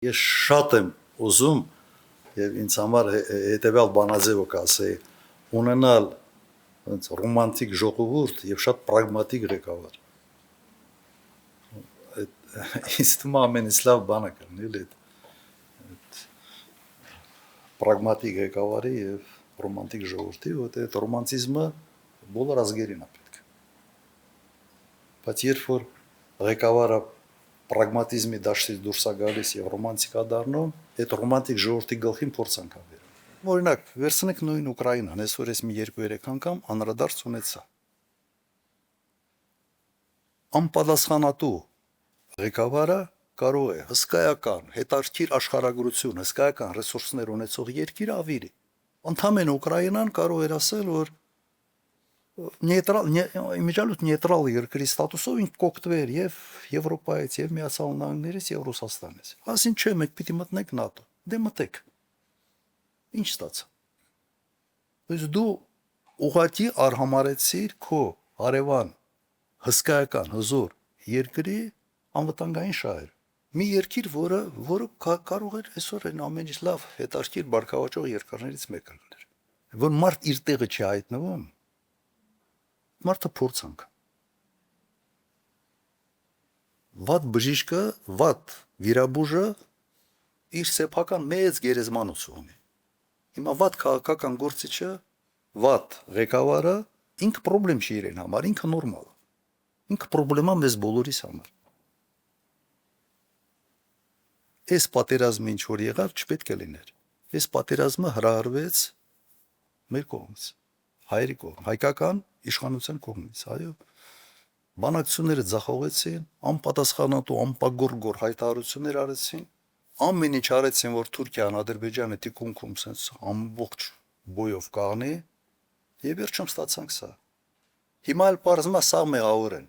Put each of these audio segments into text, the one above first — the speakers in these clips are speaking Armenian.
Ես շատ եմ ուզում եւ ինձ համար հետեւյալ բանաձևը կասեի ունենալ ոնց ռոմանտիկ ժողովուրդ եւ շատ պրագմատիկ ղեկավար։ Ինձ թվում է ամենից լավ բանը կլինի էլի այդ պրագմատիկ ղեկավարի եւ ռոմանտիկ ժողովրդի, որտեղ այդ ռոմանտիզմը բոլոր ազգերին է պետք։ Բայց երբ որ ղեկավարը պրագմատիզմի դաշտից դուրս է գալիս եւ ռոմանտիկա դառնում, այդ ռոմանտիկ ժողովրդի գլխին փորձանք է բերում։ Օրինակ, վերցնենք նույն Ուկրաինան, այսօր ես մի 2-3 անգամ անդրադարձ ունեցա։ Անպատասխանատու ղեկավարը կարող է հսկայական, հետաքրքիր աշխարհագրություն, հսկայական ռեսուրսներ ունեցող երկիր ավիրի։ Ընդհանրապես Ուկրաինան կարող էր ասել, որ իմիջիալոց նեյտրալ երկրի ստատուսով ինք կօգտվեր եւ Եվրոպայից, եւ Միացյալ Նահանգներից, եւ Ռուսաստանից։ Ասին չէ, մենք պիտի մտնենք ՆԱՏՕ։ Դե մտեք։ Ինչ ստացա։ Բայց դու ուղղակի արհամարեցիր քո հարևան հսկայական հզոր երկրի անվտանգային շահերը։ Մի երկիր, որը կարող էր այսօր այն ամենից լավ հետաքրքիր բարգավաճող երկրներից մեկը լինել։ Որ մարդ իր տեղը չի հայտնվում, մարդը փորձանք։ Վատ բժիշկը, վատ վիրաբույժը իր սեփական մեծ գերեզմանոց ունի։ Հիմա վատ քաղաքական գործիչը, վատ ղեկավարը ինքը խնդրեմ չի իրեն համար, ինքը նորմալ է։ Ինքը խնդրեմա մեզ բոլորիս համար։ Այս պատերազմը ինչ որ եղավ, չպետք է լիներ։ Այս պատերազմը հրահրվեց մեր կողմից, հայերի կողմից, հայկական իշխանության կողմից, այո։ Բանակցությունները ձախողեցին, անպատասխանատու, անպագորգոր հայտարարություններ արեցին, ամեն ինչ արեցին, որ Թուրքիան, Ադրբեջանը թիկունքում sense ամբողջ բոյով կաղնի, եւ վերջում ստացանք սա։ Հիմա էլ պարզվում է սա մեղավոր են։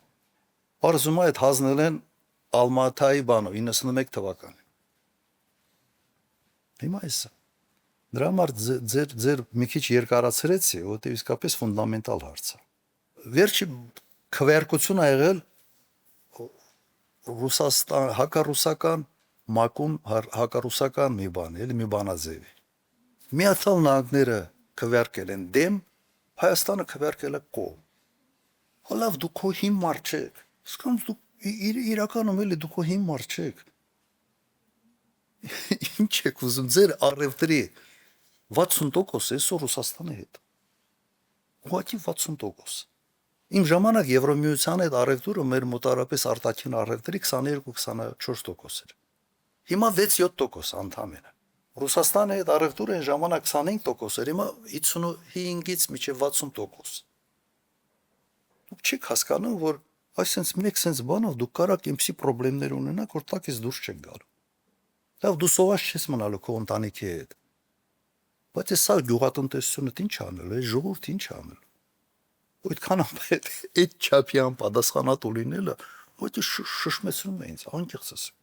Պարզվում է այդ հանձնել են Ալմատայի բանով 91 թվականին։ Հիմա էսա։ Դրա համար ձեր մի քիչ երկարացրեցի, որտեղ իսկապես ֆունդամենտալ հարց է։ Վերջի քվեարկությունը եղել Ռուսաստան հակառուսական մակում հակառուսական մի բան, էլի մի բանաձևի։ Միացյալ Նահանգները քվեարկել են դեմ, Հայաստանը քվեարկել է կողմ։ Հալավ դու քո հիմար չեք։ Իսկան դու իրականում էլի դու քո հիմար չեք։ Ինչ եք ուզում ձեր առևտրի 60% այսօր Ռուսաստանի հետ։ Ուղղակի 60%։ Իմ ժամանակ Եվրոմիության հետ առևտուրը մեր մոտարապես արտաքին առևտրի 22-24% էր։ Հիմա 6-7% ընդհանրապես։ Ռուսաստանի հետ առևտուրը այն ժամանակ 25% էր, հիմա 55-ից մինչև 60%։ Դուք չեք հասկանում, որ այսպես մեկ sense բանով դուք կարաք այնպիսի խնդիրներ ունենաք, որ տակից դուրս չեք գալու։ Լավ, դու սոված չես մնալու քո ընտանիքի հետ։ Բայց սա գյուղատնտեսությունը ինչ անել, այս ժողովուրդը ինչ անել։ Այդքան այդ չափի անպատասխանատու լինելը, ոչ շշմեցնում է ինձ, անկեղծ ասեմ։